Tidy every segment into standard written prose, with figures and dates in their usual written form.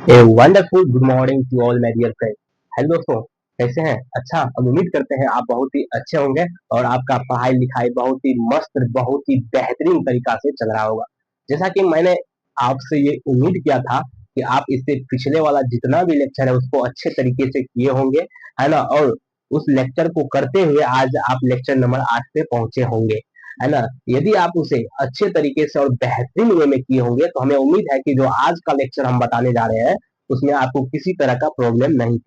A wonderful good morning to all my dear friend. Hello दोस्तों, कैसे हैं? अच्छा, हम उम्मीद करते हैं आप बहुत ही अच्छे होंगे और आपका पढ़ाई लिखाई बहुत ही मस्त, बहुत ही बेहतरीन तरीका से चल रहा होगा। जैसा कि मैंने आपसे ये उम्मीद किया था कि आप इससे पिछले वाला जितना भी लेक्चर है उसको अच्छे तरीके से किए होंगे, है ना। और उस लेक्चर को करते हुए आज आप लेक्चर नंबर 8 पे पहुंचे होंगे, है ना। यदि आप उसे अच्छे तरीके से और बेहतरीन वे में किए होंगे तो हमें उम्मीद है कि जो आज का लेक्चर हम बताने जा रहे हैं उसमें आपको किसी तरह का प्रॉब्लम नहीं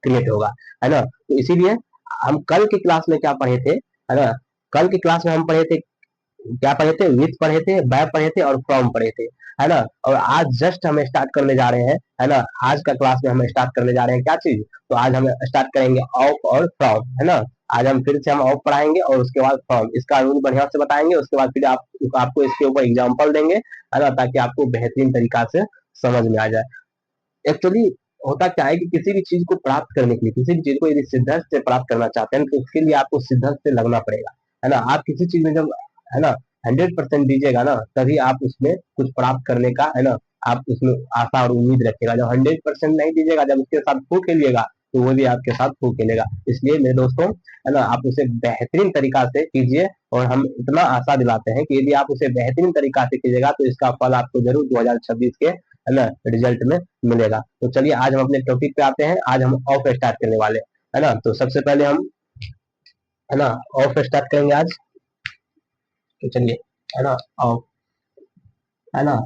क्रिएट होगा, है ना। तो इसीलिए हम कल की क्लास में क्या पढ़े थे, है ना। कल की क्लास में हम पढ़े थे, क्या पढ़े थे? विथ पढ़े थे, बाय पढ़े थे और फ्रॉम पढ़े थे, है ना। और आज जस्ट हम स्टार्ट करने जा रहे हैं, है ना। आज का क्लास में हम स्टार्ट करने जा रहे हैं क्या चीज? तो आज हम स्टार्ट करेंगे ऑफ और फ्रॉम, है ना। आज हम फिर से हम ऑफ पढ़ाएंगे और उसके बाद फ्रॉम, इसका रूल बढ़िया से बताएंगे। उसके बाद फिर आपको इसके ऊपर एग्जाम्पल देंगे, है ना, ताकि आपको बेहतरीन तरीका से समझ में आ जाए। एक्चुअली होता क्या है कि किसी भी चीज को प्राप्त करने के लिए, किसी भी चीज को यदि सिद्धस्त से प्राप्त करना चाहते हैं तो उसके लिए आपको सिद्धस्त से लगना पड़ेगा, है ना। आप किसी चीज में जब, है ना, 100% दीजिएगा ना, तभी आप उसमें कुछ प्राप्त करने का, है ना, आप उसमें आशा और उम्मीद रखेगा। जब 100% नहीं दीजिएगा, जब उसके साथ खो खेलिएगा तो वो भी आपके साथ खो खेलेगा। इसलिए मेरे दोस्तों, है ना, आप उसे बेहतरीन तरीका से कीजिए और हम इतना आशा दिलाते हैं कि यदि आप उसे बेहतरीन तरीका से कीजिएगा तो इसका फल आपको जरूर 2026 के, है ना, रिजल्ट में मिलेगा। तो चलिए आज हम अपने टॉपिक पे आते हैं। आज हम ऑफ स्टार्ट करने वाले हैं, है ना। तो सबसे पहले हम, है ना, ऑफ स्टार्ट करेंगे आज। तो चलिए, है ना, ऑफ, है ना।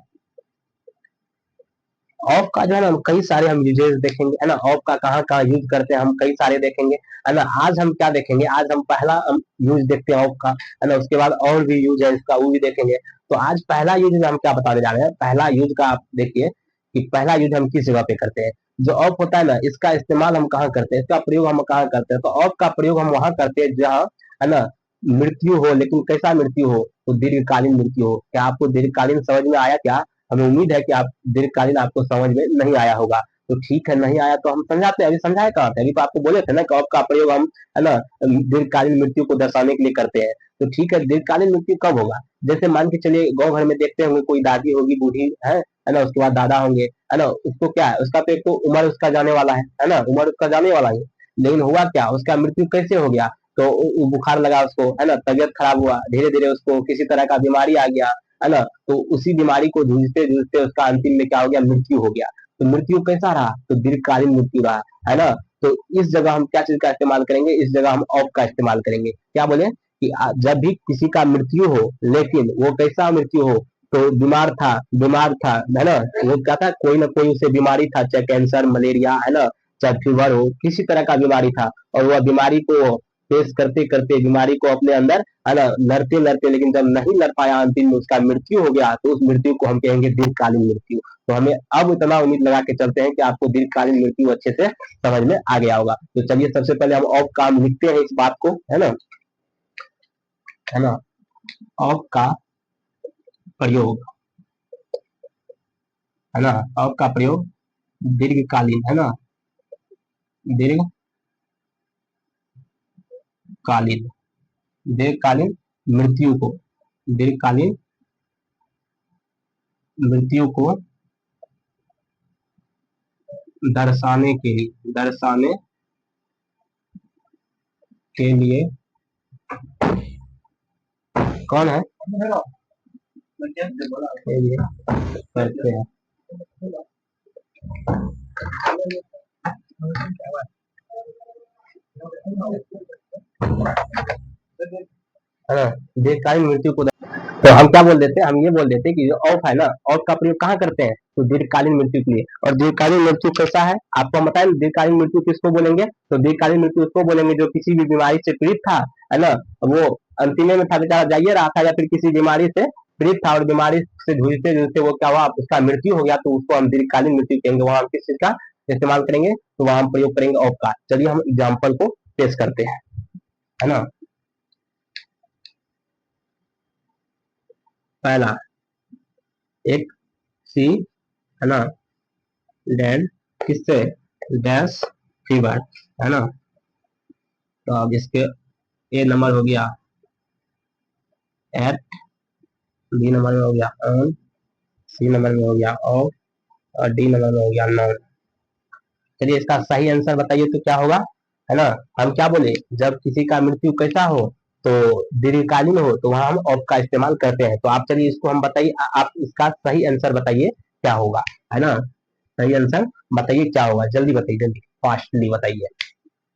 ऑफ का जो है ना कई सारे हम यूजेस देखेंगे, है ना। ऑफ का कहाँ कहाँ यूज करते हैं हम कई सारे देखेंगे, है ना। आज हम क्या देखेंगे? आज हम पहला यूज देखते हैं ऑफ का, है ना। उसके बाद और भी यूज है इसका, वो भी देखेंगे। तो आज पहला यूज हम क्या बताने जा रहे हैं? पहला यूज का आप देखिए कि पहला यूज हम किस जगह पे करते हैं। जो ऑफ होता है ना, इसका इस्तेमाल हम कहाँ करते हैं, इसका प्रयोग हम कहाँ करते हैं? तो ऑफ का प्रयोग हम वहां करते हैं जहाँ, है ना, मृत्यु हो। लेकिन कैसा मृत्यु हो? तो दीर्घकालीन मृत्यु हो। क्या आपको दीर्घकालीन समझ में आया क्या? हमें उम्मीद है कि आप दीर्घकालीन आपको समझ में नहीं आया होगा। तो ठीक है, नहीं आया तो हम समझाते हैं। अभी समझाए कहाँ थे? अभी तो आपको बोले थे ना कि आपका प्रयोग हम, है ना, दीर्घकालीन मृत्यु को दर्शाने के लिए करते हैं। तो ठीक है, दीर्घकालीन मृत्यु कब होगा? जैसे मान के चलिए गाँव घर में देखते होंगे कोई दादी होगी बूढ़ी है ना, उसके बाद दादा होंगे, है ना। उसको क्या है, उसका तो एक तो उम्र उसका जाने वाला है ना, उम्र उसका जाने वाला है। लेकिन हुआ क्या, उसका मृत्यु कैसे हो गया? तो बुखार लगा उसको, है ना, तबियत खराब हुआ, धीरे धीरे उसको किसी तरह का बीमारी आ गया, है ना। तो उसी बीमारी को जूझते जूझते उसका अंतिम में क्या हो गया? मृत्यु हो गया। तो मृत्यु कैसा रहा? तो दीर्घकालीन मृत्यु रहा, है ना। तो इस जगह हम क्या चीज का इस्तेमाल करेंगे? इस जगह हम ऑफ का इस्तेमाल करेंगे। क्या बोले कि जब भी किसी का मृत्यु हो, लेकिन वो कैसा मृत्यु हो? तो बीमार था, है ना। वो क्या था? कोई ना कोई उसे बीमारी था, चाहे कैंसर, मलेरिया, है ना, चाहे फीवर हो, किसी तरह का बीमारी था। और वह बीमारी को फेस करते करते, बीमारी को अपने अंदर, है ना, लड़ते लड़ते, लेकिन जब नहीं लड़ पाया, अंतिम में उसका मृत्यु हो गया, तो उस मृत्यु को हम कहेंगे दीर्घकालीन मृत्यु। तो हमें अब इतना उम्मीद लगा के चलते हैं कि आपको दीर्घकालीन मृत्यु अच्छे से समझ में आ गया होगा। तो चलिए सबसे पहले हम ऑफ का हम लिखते हैं इस बात को, है ना, है ना। ऑफ का प्रयोग, है ना, ऑफ का प्रयोग दीर्घकालीन, है ना, दीर्घकालीन, दीर्घकालीन मृत्यु को, दीर्घकालीन मृत्यु को दर्शाने के लिए कौन है? के लिए करते हैं, है ना। दीर्घकालीन मृत्यु को, तो हम क्या बोल देते हैं? हम ये बोल देते हैं कि जो ऑफ है ना, ऑफ का प्रयोग कहाँ करते हैं? तो दीर्घकालीन मृत्यु के लिए। और दीर्घकालीन मृत्यु कैसा है आपको हम बताएं? दीर्घकालीन मृत्यु किसको बोलेंगे? तो दीर्घकालीन मृत्यु उसको बोलेंगे जो किसी भी बीमारी से पीड़ित था, है ना। वो अंतिमे में था, बेचारा जाइए रहा था, या फिर किसी बीमारी से पीड़ित था और बीमारी से जूझते जूझते वो क्या हुआ, उसका मृत्यु हो गया, तो उसको हम दीर्घकालीन मृत्यु कहेंगे। वहां हम किस चीज का इस्तेमाल करेंगे? तो वहां हम प्रयोग करेंगे ऑफ का। चलिए हम एग्जाम्पल को पेश करते हैं, है ना। पहला, एक सी, है ना, डेड, किससे? डैश फीवर, है ना। तो अब इसके ए नंबर हो गया एट, बी नंबर में हो गया ऑन, सी नंबर में हो गया ऑफ, और डी नंबर में हो गया नॉन। चलिए इसका सही आंसर बताइए तो क्या होगा, है ना। हम क्या बोले, जब किसी का मृत्यु कैसा हो, तो दीर्घकालीन हो, तो वहां हम ऑफ का इस्तेमाल करते हैं। तो आप चलिए इसको हम बताइए, आप इसका सही आंसर बताइए क्या होगा, है ना। सही आंसर बताइए क्या होगा, जल्दी बताइए, जल्दी फास्टली बताइए,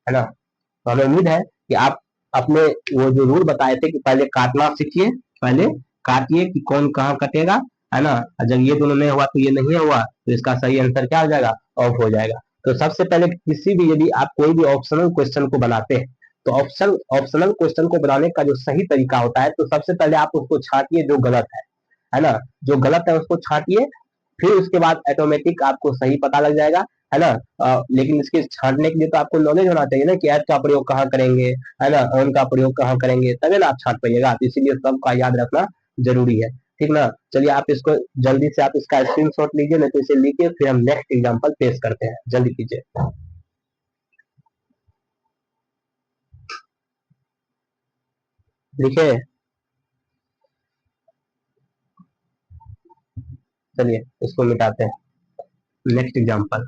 है ना। तो हमें उम्मीद है कि आप अपने वो जो रूल बताए थे कि पहले काटना सीखिए, पहले काटिए कि कौन कहाँ कटेगा, है ना। और जब ये दोनों नहीं हुआ तो ये नहीं हुआ, तो इसका सही आंसर क्या हो जाएगा, ऑफ हो जाएगा। तो सबसे पहले किसी भी, यदि आप कोई भी ऑप्शनल क्वेश्चन को बनाते हैं, तो ऑप्शनल क्वेश्चन को बनाने का जो सही तरीका होता है, तो सबसे पहले आप उसको छांटिए जो गलत है ना। जो गलत है उसको छांटिए, फिर उसके बाद ऑटोमेटिक आपको सही पता लग जाएगा, है ना। लेकिन इसके छांटने के लिए तो आपको नॉलेज होना चाहिए ना कि ऐप का प्रयोग कहाँ करेंगे, है ना, ऑन का प्रयोग कहाँ करेंगे, तभी ना आप छांट पाइएगा। तो इसीलिए सबका याद रखना जरूरी है, ठीक ना। चलिए आप इसको जल्दी से आप इसका स्क्रीनशॉट लीजिए, नहीं तो इसे लिखिए, फिर हम नेक्स्ट एग्जांपल पेश करते हैं, जल्दी कीजिए। लिखे, चलिए इसको मिटाते हैं। नेक्स्ट एग्जांपल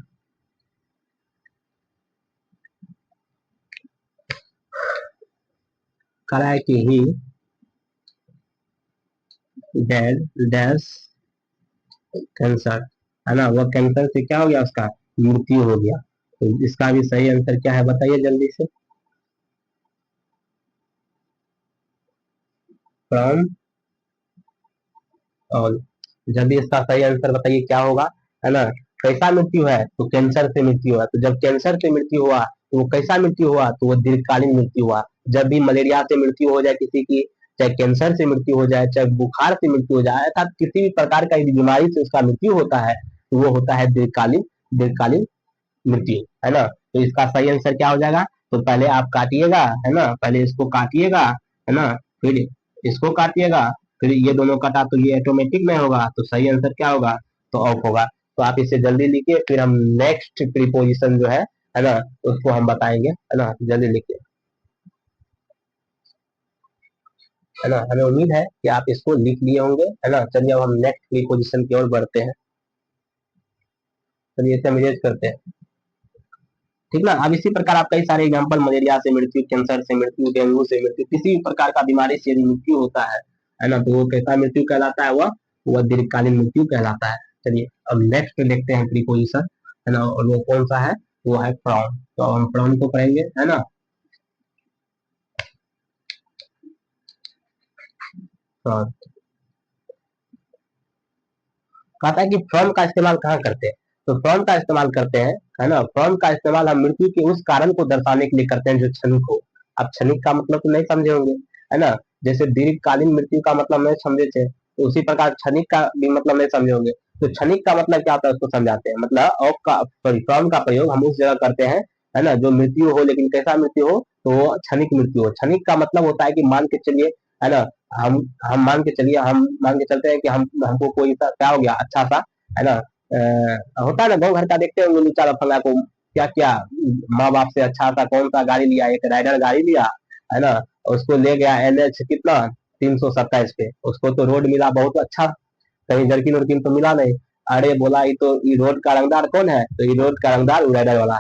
करा है कि ही डेड डैश कैंसर, है ना। वो कैंसर से क्या हो गया, उसका मृत्यु हो गया। तो इसका भी सही आंसर क्या है बताइए जल्दी से। फ्रॉम और जल्दी इसका सही आंसर बताइए क्या होगा, है ना। कैसा मृत्यु है, तो कैंसर से मृत्यु हुआ। तो जब कैंसर से मृत्यु हुआ तो वो कैसा मृत्यु हुआ, तो वो दीर्घकालीन मृत्यु हुआ। जब भी मलेरिया से मृत्यु हो जाए किसी की, चाहे कैंसर से मृत्यु हो जाए, चाहे बुखार से मृत्यु हो जाए, अर्थात किसी भी प्रकार का यदि बीमारी से उसका मृत्यु होता है, तो वो होता है दीर्घकालीन दीर्घकालीन मृत्यु, है ना। तो इसका सही आंसर क्या हो जाएगा, तो पहले आप काटिएगा, है ना, पहले इसको काटिएगा, है ना, फिर इसको काटिएगा, फिर ये दोनों कटा तो ये ऑटोमेटिक में होगा, तो सही आंसर क्या होगा, तो ऑफ होगा। तो आप इसे जल्दी लिखिए, फिर हम नेक्स्ट प्रीपोजिशन जो है ना, उसको हम बताएंगे, है ना। जल्दी लिखिए, है ना। हमें उम्मीद है कि आप इसको लिख लिए होंगे, है ना। चलिए अब हम नेक्स्ट प्रीपोजिशन की ओर बढ़ते हैं। चलिए इसे मेरेज करते हैं, ठीक ना। अब इसी प्रकार आप कई सारे एग्जाम्पल, मलेरिया से मृत्यु, कैंसर से मृत्यु, डेंगू से मृत्यु, किसी भी प्रकार का बीमारी से यदि मृत्यु होता है ना, तो वो कैसा मृत्यु कहलाता है, वह दीर्घकालीन मृत्यु कहलाता है। चलिए अब नेक्स्ट देखते हैं प्रीपोजिशन, है ना, और वो कौन सा है, वो है फ्रॉम। तो हम फ्रॉम को करेंगे, है ना। फ्रॉम कहता है कि फ्रॉम का इस्तेमाल कहाँ करते हैं, तो फ्रॉम का इस्तेमाल करते हैं, है ना। फ्रॉम का इस्तेमाल हम मृत्यु के उस कारण को दर्शाने के लिए करते हैं जो क्षणिक हो। अब क्षणिक का मतलब तो नहीं समझे होंगे, है ना। जैसे दीर्घकालीन मृत्यु का मतलब नहीं समझे थे, तो उसी प्रकार क्षणिक का भी मतलब नहीं समझे होंगे। तो क्षणिक का मतलब क्या होता है उसको समझाते हैं। मतलब ऑफ का, सॉरी, फ्रॉम का प्रयोग हम उस जगह करते हैं, है ना, जो मृत्यु हो, लेकिन कैसा मृत्यु हो, तो वो क्षणिक मृत्यु हो। क्षणिक का मतलब होता है कि मान के चलिए, है ना, हम हम मान के चलिए, हम मान के चलते हैं कि हम हमको कोई सा क्या हो गया अच्छा सा, है ना। होता है ना गाँव घर का, देखते होंगे लुच्चा लफंगा को, क्या क्या माँ बाप से अच्छा सा कौन सा गाड़ी लिया, एक राइडर गाड़ी लिया, है ना। उसको ले गया NH कितना, 327 पे, उसको तो रोड मिला बहुत अच्छा, कहीं जर्किन उर्किन तो मिला नहीं। अरे बोला ये तो, ये रोड का रंगदार कौन है, तो ये रोड का रंगदार राइडर वाला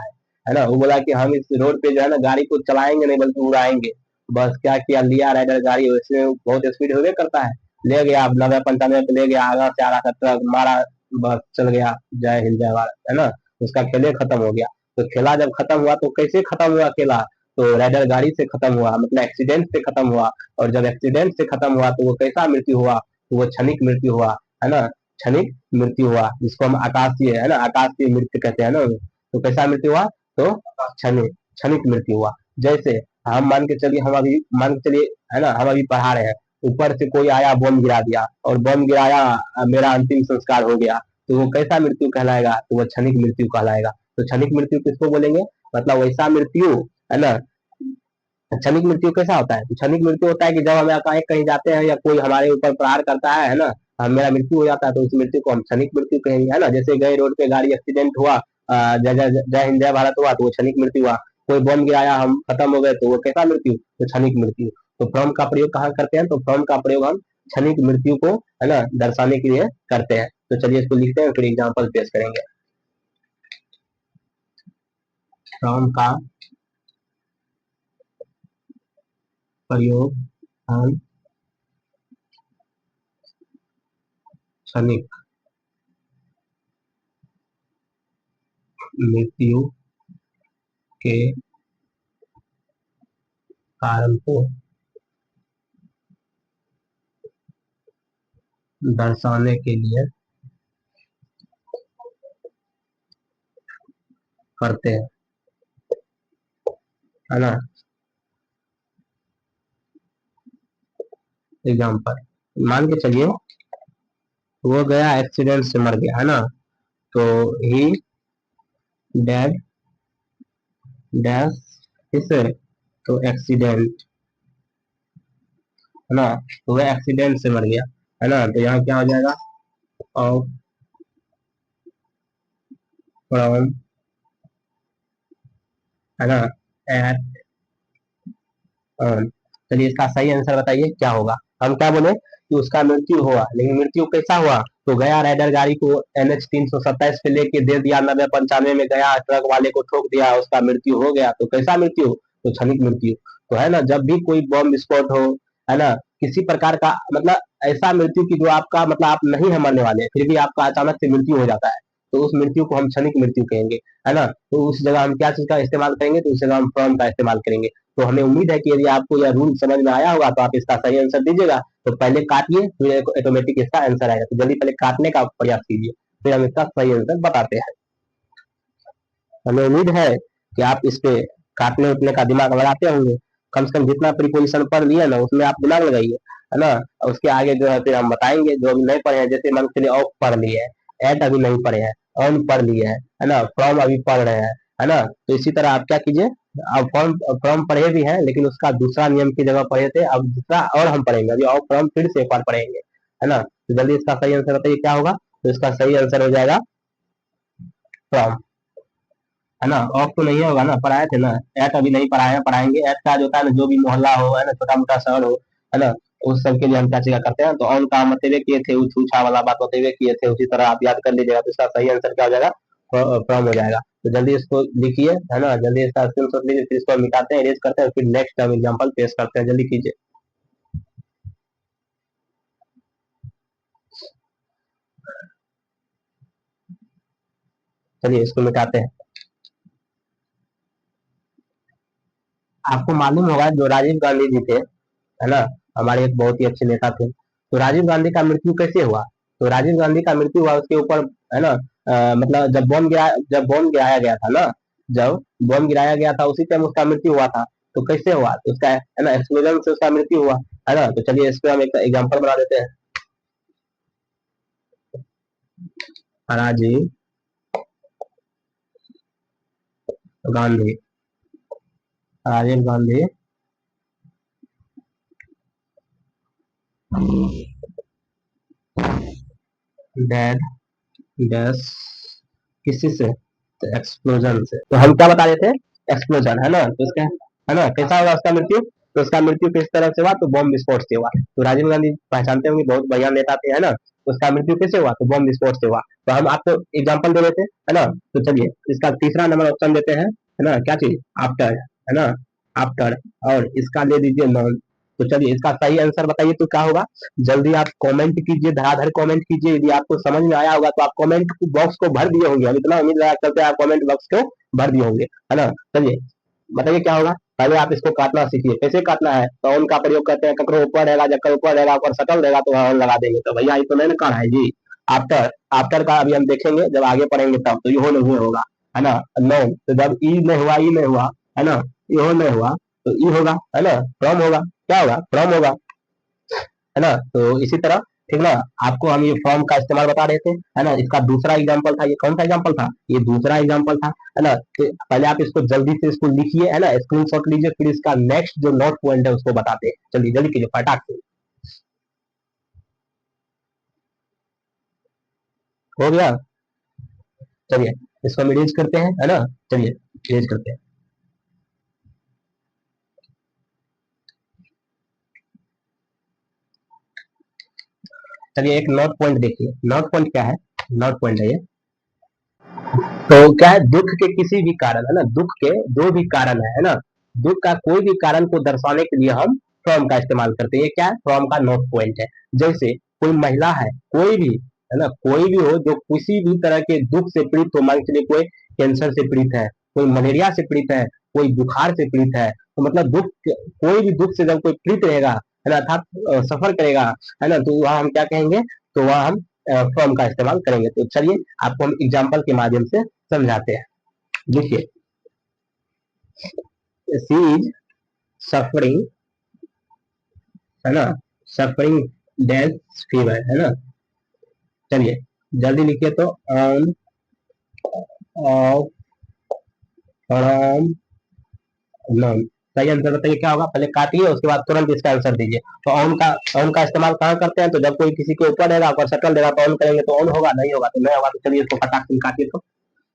है ना। वो बोला कि हम इस रोड पे जो है ना गाड़ी को चलाएंगे नहीं बल्कि उड़ाएंगे। बस क्या किया, लिया राइडर गाड़ी, उसमें बहुत स्पीड होवे करता है, ले गया 90 95 पे ले गया, आगा से आ रहा था ट्रक मारा, बस चल गया, जय हिंद जय भारत, है ना। उसका खेले खत्म हो गया। तो खेला जब खत्म हुआ तो कैसे खत्म हुआ खेला, तो राइडर गाड़ी से खत्म हुआ, मतलब एक्सीडेंट से खत्म हुआ। और जब एक्सीडेंट से खत्म हुआ तो वो कैसा मृत्यु हुआ, तो वो क्षणिक मृत्यु हुआ, है ना। क्षणिक मृत्यु हुआ, जिसको हम आकाशीय, है ना, आकाशीय मृत्यु कहते हैं ना। तो कैसा मृत्यु हुआ, तो क्षणिक क्षणिक मृत्यु हुआ। जैसे हम मान के चलिए, हम अभी मान के चलिए, है ना, हम अभी पढ़ा रहे हैं, ऊपर से कोई आया बम गिरा दिया, और बम गिराया, मेरा अंतिम संस्कार हो गया, तो वो कैसा मृत्यु कहलाएगा, तो वो क्षणिक मृत्यु कहलाएगा। तो क्षणिक मृत्यु किसको बोलेंगे, मतलब वैसा मृत्यु, है ना। क्षणिक मृत्यु कैसा होता है, तो क्षणिक मृत्यु होता है कि जब हम कहीं कहीं जाते हैं या कोई हमारे ऊपर प्रहार करता है ना, मेरा मृत्यु हो जाता है, तो उस मृत्यु को हम क्षणिक मृत्यु कहेंगे, है ना। जैसे गए रोड पे गाड़ी एक्सीडेंट हुआ, जय जय जय हिंद जय भारत हुआ, तो वो क्षणिक मृत्यु हुआ। कोई बम गिराया, हम खत्म हो गए, तो वो कैसा मृत्यु, तो क्षणिक मृत्यु। तो फ्रॉम का प्रयोग कहाँ करते हैं, तो फ्रॉम का प्रयोग हम क्षणिक मृत्यु को, है ना, दर्शाने के लिए करते हैं। तो चलिए इसको लिखते हैं, फिर एग्जाम्पल पेश करेंगे। फ्रॉम का प्रयोग हम क्षणिक मृत्यु के कारण को दर्शाने के लिए करते हैं, है ना। एग्जाम्पल मान के चलिए वो गया एक्सीडेंट से मर गया, है ना। तो ही डेड डैश किससे, तो एक्सीडेंट, है ना। तो वह एक्सीडेंट से मर गया, है ना। तो यहाँ क्या हो जाएगा, ऑफ फ्रॉम, है ना, एट ऑन। चलिए इसका सही आंसर बताइए क्या होगा। हम क्या बोले कि उसका मृत्यु हुआ, लेकिन मृत्यु कैसा हुआ, तो गया राइडर गाड़ी को NH 327 पे लेके दे दिया, 90-95 में गया, ट्रक वाले को ठोक दिया, उसका मृत्यु हो गया। तो कैसा मृत्यु, तो क्षणिक मृत्यु। तो है ना, जब भी कोई बम विस्फोट हो, है ना, किसी प्रकार का मतलब ऐसा मृत्यु की जो आपका मतलब आप नहीं है मरने वाले, फिर भी आपका अचानक से मृत्यु हो जाता है, तो उस मृत्यु को हम क्षणिक मृत्यु कहेंगे, है ना। तो उस जगह हम क्या चीज का इस्तेमाल करेंगे, तो उस जगह हम फ्रॉम का इस्तेमाल करेंगे। तो हमें उम्मीद है कि यदि आपको यह रूल समझ में आया होगा तो आप इसका सही आंसर दीजिएगा। तो पहले काटिए, फिर ऑटोमेटिक इसका आंसर आएगा। तो जल्दी पहले काटने का प्रयास कीजिए, फिर हम इसका सही आंसर बताते हैं। हमें उम्मीद है कि आप इस पे काटने उठने का दिमाग लगाते होंगे। कम से कम जितना प्रीपोजिशन पढ़ लिया ना उसमें आप दिमाग लगाइए, है ना। और उसके आगे जो है फिर हम बताएंगे जो अभी नहीं पढ़े हैं, जैसे मान के चलिए ऑफ पढ़ लिए है, एट अभी नहीं पढ़े हैं, ऑन पढ़ लिए है ना, फ्रॉम अभी पढ़ रहे हैं, है ना। तो इसी तरह आप क्या कीजिए, अब फ्रॉम फ्रॉम पढ़े भी हैं लेकिन उसका दूसरा नियम की जगह पढ़े थे, अब दूसरा और हम पढ़ेंगे, अभी ऑफ फ्रॉम फिर से एक बार पढ़ेंगे, है ना। तो जल्दी इसका सही आंसर बताइए क्या होगा। तो इसका सही आंसर हो जाएगा फ्रॉम, है ना। ऑफ तो नहीं होगा ना, पढ़ाए थे ना। एट अभी नहीं पढ़ाए हैं, पढ़ाएंगे। एट का जो होता है ना, जो भी मोहल्ला हो, है ना, छोटा मोटा शहर हो, है ना, उस सब के लिए हम क्या चीज करते हैं। तो ऑन का हम बतेवे किए थे, छूछा वाला बात बतेवे किए थे, उसी तरह आप याद कर लीजिएगा। तो इसका सही आंसर क्या हो जाएगा, फ्रॉम हो जाएगा। तो जल्दी इसको लिखिए, है ना, जल्दी इसका स्क्रीनशॉट लीजिए, फिर इसको मिटाते हैं, इरेज करते हैं, फिर नेक्स्ट हम एग्जाम्पल पेश करते हैं। जल्दी कीजिए, चलिए इसको मिटाते हैं। आपको मालूम होगा जो राजीव गांधी जी थे, है ना, हमारे एक बहुत ही अच्छे नेता थे। तो राजीव गांधी का मृत्यु कैसे हुआ, तो राजीव गांधी का मृत्यु हुआ उसके ऊपर, है ना, मतलब जब बॉम्ब गिराया गया था ना, जब बॉम्ब गिराया गया था उसी टाइम उसका मृत्यु हुआ था। तो कैसे हुआ, तो उसका है ना एक्सप्लोजन से उसका मृत्यु हुआ, है ना। तो चलिए इस पे हम एक एग्जाम्पल बना देते हैं। राजीव गांधी, राजीव गांधी डेड डैश किसी से, तो एक्सप्लोजन से। तो हम क्या बता रहे थे, एक्सप्लोजन, है ना। तो इसका है ना कैसा होगा उसका मृत्यु, तो उसका मृत्यु किस तरह से हुआ, तो बॉम्ब विस्फोट से हुआ। तो राजीव गांधी पहचानते होंगे, बहुत बढ़िया नेता थे, है ना। तो उसका मृत्यु कैसे हुआ, तो बॉम्ब विस्फोट से हुआ। तो हम आपको एग्जाम्पल दे देते हैं, है ना। तो चलिए इसका तीसरा नंबर ऑप्शन देते हैं, है ना, क्या चीज, आफ्टर, है ना, आफ्टर। और इसका ले दीजिए नॉन। तो चलिए इसका सही आंसर बताइए तो क्या होगा। जल्दी आप कमेंट कीजिए, धड़ाधड़ कमेंट कीजिए। यदि आपको समझ में आया होगा तो आप कमेंट बॉक्स को भर दिए होंगे, हम इतना उम्मीद लगा करते हैं आप कमेंट बॉक्स को भर दिए होंगे, है ना। चलिए बताइए क्या होगा। पहले आप इसको काटना सीखिए, कैसे काटना है। तो ऑन का प्रयोग करते हैं, ककरो ऊपर रहेगा, जब ऊपर रहेगा ऊपर सटल रहेगा तो ऑन लगा देंगे। तो भैया ये तो नहीं काढ़ा है जी। आफ्टर, आफ्टर का अभी हम देखेंगे जब आगे पढ़ेंगे तब, तो यो नहीं होगा, है ना। नो, तो जब ई नहीं हुआ, ई नहीं हुआ, है ना, यो नहीं हुआ, तो ई होगा, है ना, फ्रॉम होगा, क्या होगा, फ्रॉम होगा, है ना। तो इसी तरह ठीक ना, आपको हम ये फॉर्म का इस्तेमाल बता रहे थे, है ना। इसका दूसरा एग्जांपल था, ये कौन सा एग्जांपल था, ये दूसरा एग्जांपल था, है ना। तो पहले आप इसको जल्दी से इसको लिखिए, है ना, स्क्रीनशॉट लीजिए, फिर इसका नेक्स्ट जो नोट पॉइंट है उसको बताते हैं। चलिए जल्दी कीजिए फटाक से। हो गया, चलिए इसको हम इरेज करते हैं, है ना। चलिए इरेज करते हैं। चलिए एक नोट पॉइंट देखिए, नोट पॉइंट क्या है, नोट पॉइंट है ये, तो क्या है, दुख के किसी भी कारण, है ना, दुख के दो भी कारण है ना, दुख का कोई भी कारण को दर्शाने के लिए हम फ्रॉम का इस्तेमाल करते हैं। ये क्या है, फ्रॉम का नोट पॉइंट है। जैसे कोई महिला है, कोई भी, है ना, कोई भी हो जो किसी भी तरह के दुख से पीड़ित हो, मान चलिए कोई कैंसर से पीड़ित है, कोई मलेरिया से पीड़ित है, कोई बुखार से पीड़ित है, तो मतलब दुख, कोई भी दुख से जब कोई पीड़ित रहेगा, है ना, अर्थात सफर करेगा, है ना, तो वहाँ हम क्या कहेंगे, तो वहाँ हम फ्रॉम का इस्तेमाल करेंगे। तो चलिए आपको हम एग्जाम्पल के माध्यम से समझाते हैं। देखिए, सी इज सफरिंग, है ना, सफरिंग डैश फीवर, है ना। चलिए जल्दी लिखिए, तो ऑन ऑफ फ्रॉम नॉन। सही आंसर बताइए क्या होगा, पहले काटिए उसके बाद तुरंत इसका आंसर दीजिए। तो ऑन का इस्तेमाल कहाँ करते हैं, तो जब कोई किसी के ऊपर रहेगा, ऊपर शटल देगा तो ऑन करेंगे, तो ऑन होगा, नहीं होगा तो नहीं होगा। तो चलिए इसको फटाक से काटिए, तो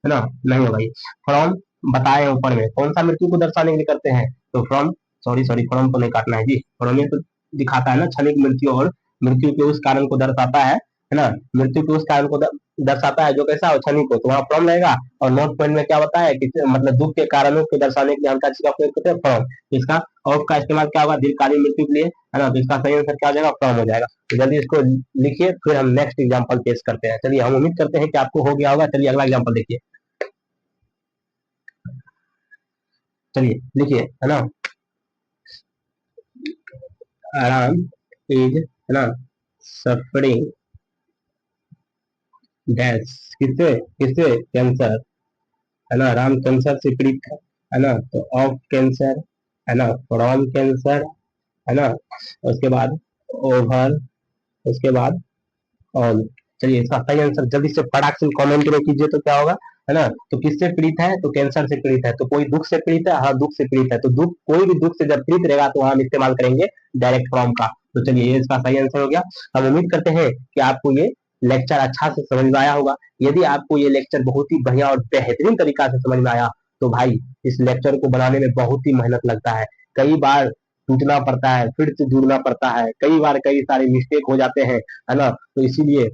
है ना, नहीं होगा ये। फ्रॉम बताए ऊपर में कौन सा मृत्यु को दर्शाने के लिए करते हैं, तो फ्रॉम, सॉरी सॉरी, फ्रॉम तो नहीं काटना है जी, फ्रॉम ये तो दिखाता है ना क्षणिक मृत्यु, और मृत्यु के उस कारण को दर्शाता है ना, मृत्यु के उस कारण को दर्शाता है जो कैसा हो, क्षणिक हो, तो वहाँ फ्रॉम रहेगा। और नोट पॉइंट में क्या बताया कि मतलब दुख के कारणों को दर्शाने के लिए हम क्या चीज का प्रयोग करते हैं, फ्रॉम। इसका ऑफ का इस्तेमाल क्या होगा, दीर्घकालीन मृत्यु के लिए, है ना, तो इसका सही आंसर क्या हो जाएगा, फ्रॉम हो जाएगा। तो जल्दी इसको लिखिए, फिर हम नेक्स्ट एग्जाम्पल पेश करते हैं। चलिए हम उम्मीद करते हैं कि आपको हो गया होगा। चलिए अगला एग्जाम्पल देखिए, चलिए लिखिए, है ना, आराम इज, है ना, सफरिंग डैश, किससे किससे, कैंसर, है ना, राम कैंसर से पीड़ित है ना, तो ऑफ कैंसर, है ना, फ्रॉम कैंसर, है ना, उसके बाद ओवर, उसके बाद ऑन। चलिए इसका सही आंसर जल्दी से फटाक से कमेंट में कीजिए, तो क्या होगा, है ना, तो किससे पीड़ित है, तो कैंसर से पीड़ित है, तो कोई दुख से पीड़ित है, हाँ दुख से पीड़ित है, तो दुख, कोई भी दुख से जब पीड़ित रहेगा तो हम इस्तेमाल करेंगे डायरेक्ट फ्रॉम का। तो चलिए ये इसका सही आंसर हो गया। हम उम्मीद करते हैं कि आपको ये लेक्चर अच्छा से समझ में आया होगा। यदि आपको ये लेक्चर बहुत ही बढ़िया और बेहतरीन तरीका से समझ में आया, तो भाई इस लेक्चर को बनाने में बहुत ही मेहनत लगता है, कई बार टूटना पड़ता है, फिर से जुड़ना पड़ता है, कई बार कई सारे मिस्टेक हो जाते हैं, है ना, तो इसीलिए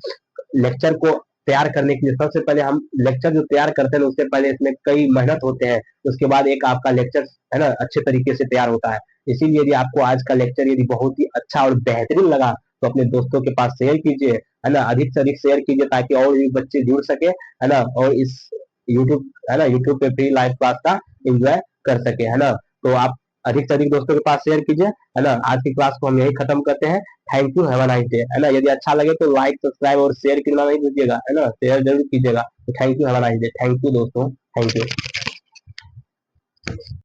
लेक्चर को तैयार करने के लिए सबसे पहले हम लेक्चर जो तैयार करते हैं उससे पहले इसमें कई मेहनत होते हैं, उसके बाद एक आपका लेक्चर, है ना, अच्छे तरीके से तैयार होता है। इसीलिए यदि आपको आज का लेक्चर यदि बहुत ही अच्छा और बेहतरीन लगा, तो अपने दोस्तों के पास शेयर कीजिए, है ना, अधिक से अधिक शेयर कीजिए, ताकि और भी बच्चे जुड़ सके, है ना, और इस यूट्यूब, है ना, यूट्यूब पे फ्री लाइव क्लास का एंजॉय कर सके, है ना। तो आप अधिक से अधिक दोस्तों के पास शेयर कीजिए, है ना। आज की क्लास को हम यही खत्म करते हैं। Thank you, have a nice day, है ना। यदि अच्छा लगे तो लाइक, सब्सक्राइब और शेयर करना नहीं भूलिएगा, है ना, शेयर जरूर कीजिएगा। तो thank you, have a nice day, thank you दोस्तों, थैंक यू।